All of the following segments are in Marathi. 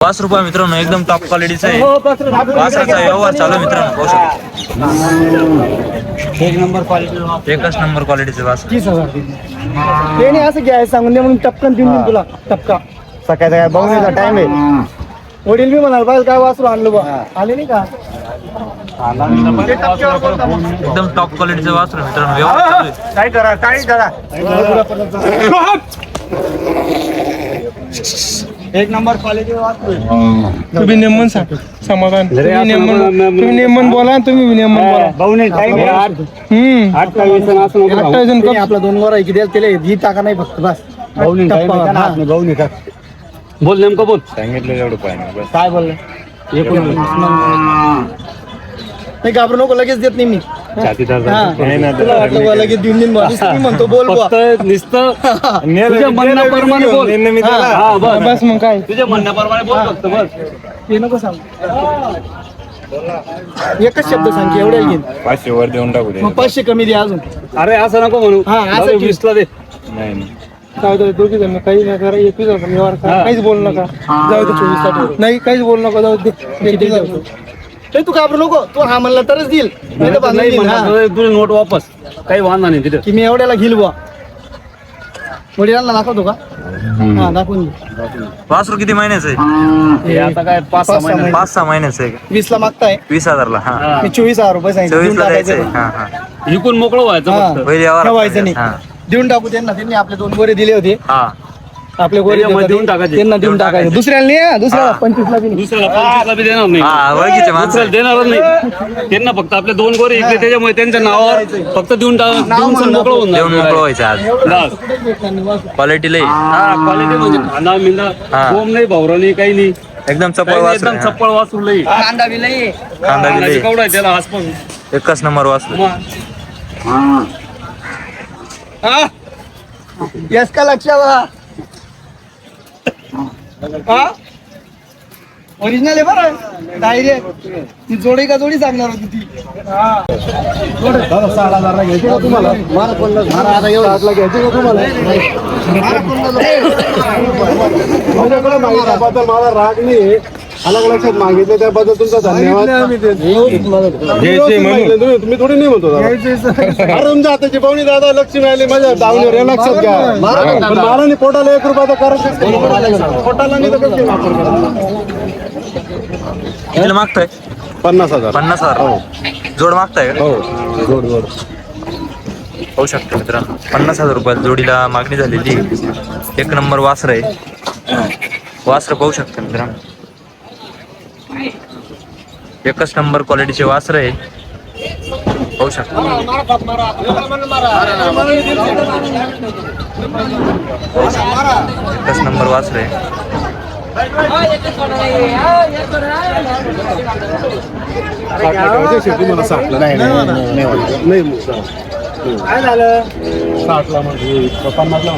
₹5 मित्रांनो, एकदम टॉप क्वालिटीचा आहे. वासराचा व्यवहार चालू आहे मित्रांनो, पाहू शकता. एक नंबर क्वालिटी, एकच नंबर क्वालिटीचे वासर. 30,000 ते नाही असं घ्यायचं सांगून दे म्हणून टपकन देऊन देईन तुला. टपका सकाळचा काय बघण्याचा टाइम आहे. वडील मी म्हणाल पाहिजे काय वासरू आणलं बा, आले नाही का? एकदम टॉप क्वालिटीचे वासर मित्रांनो, व्यवहार चालू आहे. काय करा एक नंबर क्वालिटी वासरू. तुम्ही नेमन सांग समाधान. तुम्ही नेमन बोला, तुम्ही नेमन बोला. भाऊ नाही काही नाही. 28 आपला 2 वर आहे की द्याल त्याला ही टाका नाही फक्त बस. भाऊ नाही का बोल, नेमकं बोल. सांगितलं एवढं पाहिजे. काय बोललं? नाही घाबरू नको, लगेच देत नाही मी. तुला वाटलं बा लगेच देऊन देईन बा. मी म्हणतो बोल बा. नुसतं तुझ्या म्हणण्याप्रमाणे बोल. बस मग काय तुझ्या म्हणण्याप्रमाणे बोल फक्त बस. ते नको सांग, एकच शब्द सांग की एवढ्या घेईन. 500 वर देऊन टाकू दे. मग 500 कमी दे अजून. अरे असं नको म्हणू. हा असं 20 दे. नाही काय होतं दोघी जण काही नाही करा. 21,000 व्यवहार करा. काहीच बोल नका. जाऊ दे 24 नाही काहीच बोल नका. जाऊ दे ते तू घाबरू नको. तू हा म्हणला तरच देईल, नाही तर बांधून देईन. तुझी नोट वापस. काही वांधा नाही तिथे. की मी एवढ्याला घेईल बुवा. वडिलांना दाखवतो का? हा दाखवून दे. वासरू किती महिन्याचं आहे? हे आता काय 5-6 महिने. 5-6 महिन्याचं आहे का? 20 ला मागताय. 20,000 ला. हा, मी 24,000 रुपये सांगितले. 24 देऊन ला द्यायचं आहे. टाकायचं. हा हा, इकून मोकळं व्हायचं हा. फक्त. पहिले व्यवहार ठेवायचं नाही. हा देऊन टाकू त्यांना. त्यांनी आपले 2 गोरे दिले होते. हा, आपले गोरे त्याच्यामध्ये देऊन देऊन टाकायचे. त्यांना देऊन टाकायचं. दुसऱ्याला नाही, दुसऱ्याला 25 ला बी नाही. दुसऱ्याला 25 ला बी देणार नाही. हा, ओळखीचे माणसं दुसऱ्याला देणारच नाही. त्यांना फक्त आपले 2 गोरे इकडे त्याच्यामुळे त्यांच्या नावावर फक्त देऊन देऊन सण मोकळं होऊन देऊन मोकळं जाणार. व्हायचं आज. बस. क्वालिटी लई हा, क्वालिटी म्हणजे खांदा मिंदा हा. कोंब नाही, भावरा नाही, काही नाही. एकदम चपळ काही नाही, वासरू एकदम आहे. चप्पळ वासरू लई. कांदा बी लई. कांदा बी लई. केवढा आहे त्याला आसपास. एकच नंबर वासरू. यस का लक्षात ओरिजिनल आहे बरं. डायरेक्ट ती जोडी का जोडी सांगणार होती ती. 6,000 घ्यायचे का तुम्हाला? आता एवढं घ्यायचे का तुम्हाला? माझ्याकडे मला राग नाही. अलग लक्षात मागितलं त्याबद्दल तुमचा धन्यवाद. तुम्ही थोडी नाही म्हणतो दादा. अरे तुमच्या हाताची पाहुणी दादा लक्ष्मी आली माझ्या दावणीवर हे लक्षात घ्या. पण मला नाही पोटाला 1 रुपया तर करायचं. पोटाला नाही तर कसं वापर करा. कितीला मागताय? 50,000. 50,000. जोड मागताय का? हो जोड जोड. पाहू शकता मित्रांनो, 50,000 रुपयाला जोडीला मागणी झालेली. एक नंबर वासर आहे. वासर पाहू शकता मित्रांनो, एकच नंबर क्वालिटीचे वासर आहे. पाहू शकता एकच नंबर वासर आहे. तुम्हाला साठला नाही काय झालं? 60ला म्हणजे 50ला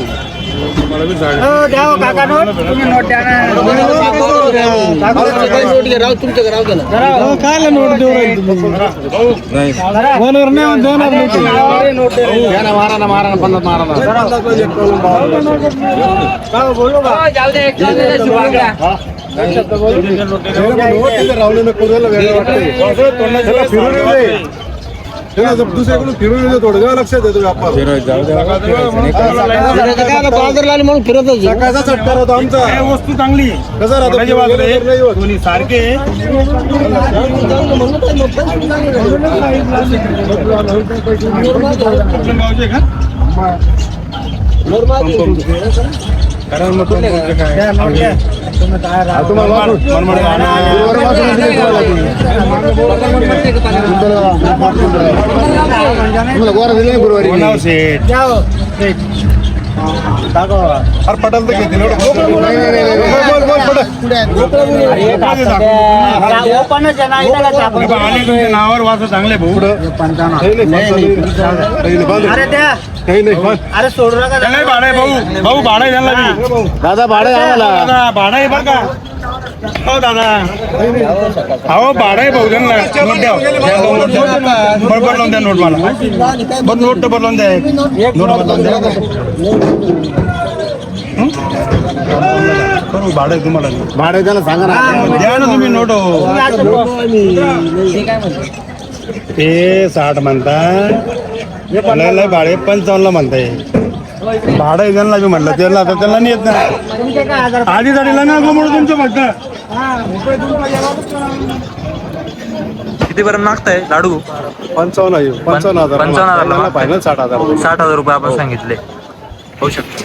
मला बी झाड. द्या हो काका नोट. तुम्ही नोट द्या ना. नोट घे राव तुमच्या राव द्या. काय नोट देऊ राहिले तुम्ही? नाही फोनवर नाही देणार नोट. मारा ना 50 मारा ना. बोलू का? जाऊ दे. रावलेलं कोणाला वेगळं वाटतंय. त्याला फिरून येऊ दे. त्याला दुसऱ्याकडून फिरून येऊ दे. थोडं लक्षात येतो व्यापार. बाजारला आले म्हणून फिरत होती. सकाळचा चटकार होता आमचा. वस्तू चांगली कसा राहतो दोन्ही सारखे. कारण मग तुम्हाला गोरा दिले गुरुवारी. अरे पटाल तर घेते नावावर वाचू चांगले भाऊ. अरे सोडू नका. भाडा आहे भाऊ. भाऊ भाडा आहे त्यांना बी. दादा भाडे आम्हाला दादा भाडा आहे बरं का. हो दादा. हो भाडा आहे भाऊ त्यांना. नोट द्या. बरोबर लावून द्या नोट मला. बरं नोट तर बदलून द्या. नोट बदलून द्या. करू भाडं तुम्हाला भाडे त्याला सांगा ना द्या ना तुम्ही नोट ते 60 म्हणताय लय भाडे 55 म्हणताय भाडं त्यांना बी म्हटलं त्याला आता त्यांना नाही येत ना आधी झाडीला ना म्हणून तुमचं फक्त कितीपर्यंत मागताय लाडू? 55,000 55,000 फायनल 60,000 60,000 रुपये आपण सांगितले. होऊ शकतो.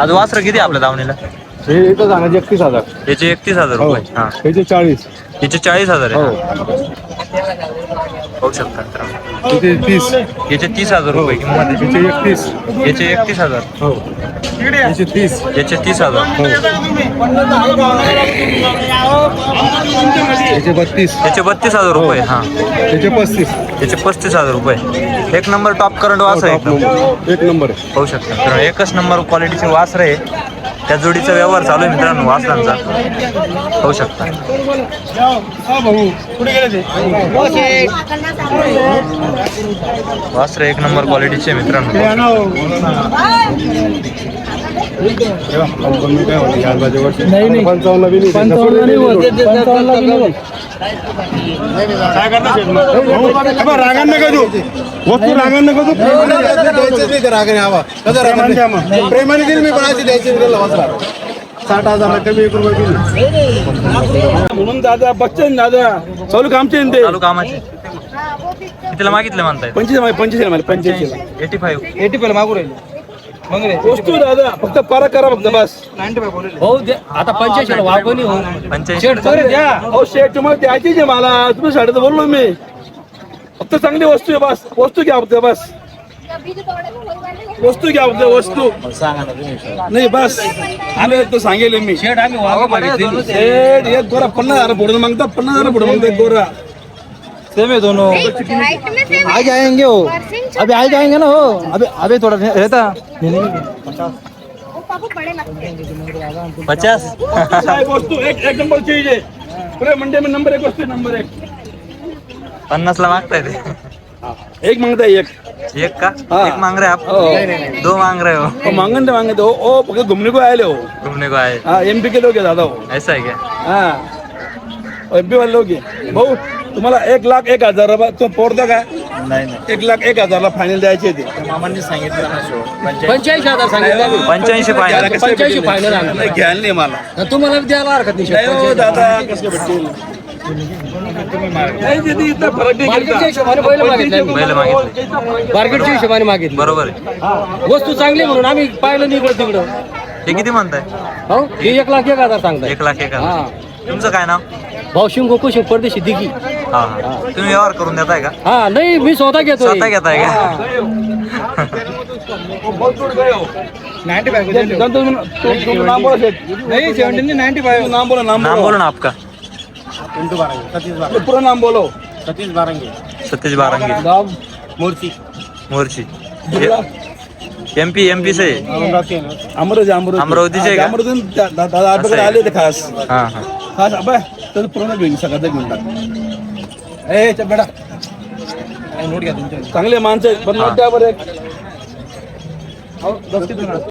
आज वासर किती आपल्या दावणीला? हे इथं सांगायचे 31,000 याचे 31,000 रुपये. हा, त्याचे 40 याचे 40,000 आहे. होऊ शकता मित्रांनो. त्याचे 30 याचे 30,000 रुपये किंमत आहे. त्याचे 31 याचे 31,000. हो त्याचे 30 याचे 30,000. त्याचे 32 याचे 32,000 रुपये. हा, त्याचे 35 याचे 35,000 रुपये. एक नंबर टॉप करंट वासर आहे एकदम. एक नंबर आहे. होऊ शकतं मित्रांनो. एकच नंबर क्वालिटीचे वासर आहे. त्या जोडीचा व्यवहार चालू आहे मित्रांनो वासरांचा. होऊ शकता. भाऊ कुठे गेले ते वासर एक नंबर क्वालिटीचे आहे मित्रांनो. नाही 55 बी नाही. काय करणार रागान नका देऊ वस्तू रागान नका देऊ प्रेमाने दिली मी पण अशी द्यायची 60,000 कमी 1 रुपये दिली. म्हणून दादा बच्चन दादा चालू कामचे ते चालू कामाचे कितीला मागितले म्हणताय? 85 85. मागू राहिले मग रे वस्तू दादा फक्त पारा करा फक्त बस हो आता 85 वापणी हो 85. द्या हो शेट तुम्हाला द्यायचीच आहे मला तुम्ही साडेचं बोललो मी फक्त चांगली वस्तू आहे बस वस्तू घ्या फक्त बस वस्तू घ्या फक्त वस्तू नाही बस आम्ही तो सांगेल मी शेट आम्ही वागा मागितली शेट एक गोरा 50,000 पुढे मागता 50,000 पुढे मागता एक गोरा सेम है दोनों आ जाएंगे हो अभी आ जाएंगे ना हो अभी थोड़ा रहता 50. साहेब वस्तू एक नंबर चाहिए पूरे मंडे में नंबर 1 वस्तू नंबर 1 50 ला मागताय ते. एक मांगता है एक एक का? हाँ. एक मांग रहे आप? हो. दो मांग रहे हो? वो मांगन दो ओ फक्त घूमने को आए हो घूमने को आए. हाँ एमपी के लोग है दादा हो ऐसा है क्या? हाँ एमपी वाले लोग है भाऊ तुम्हाला 1,01,000 रुपये तो पोरतो का नाही 1,01,000 ला फायनल द्यायचे ते मामांनी सांगितलं ना शो 85,000 सांगितलं 85 फायनल. 85 फायनल आणलं. नाही, घ्यायला नाही मला तुम्हाला द्यायला हरकत नाही हो दादा कसं भेटतील नाही दीदी इथं फरक नाही मार्केटच्या हिशोबाने बैल मागितले आम्ही. बैल मागितले. मार्केटच्या हिशोबाने मागितलं बरोबर आहे. वस्तू चांगली म्हणून आम्ही पाहिलं नाही इकडं तिकडं हे किती म्हणताय? हो हे 1,01,000 सांगताय 1,01,000. हा तुमचं काय नाव? भावशिंग गोकुशिंग परदेशी दिघी हा हा. तुम्ही व्यवहार करून देताय का? हा नाही मी स्वतः घेतो स्वतः घेताय का? नाम बोला शेठ नाही 95 नाम बोला नाम नाम बोलो ना आपका. पूरा नाम बोलो सतीश बारंगी. मोर्ची. एमपी से. अमरावती से का? अमरावती दादा आपल्याकडे आले ते खास हा हा. खास अबे तर पूर्ण घेऊन सगळं घेऊन टाक ए बेटा चांगले माणसं आहेत पण नोट द्या बरं एक. हो, 10 किती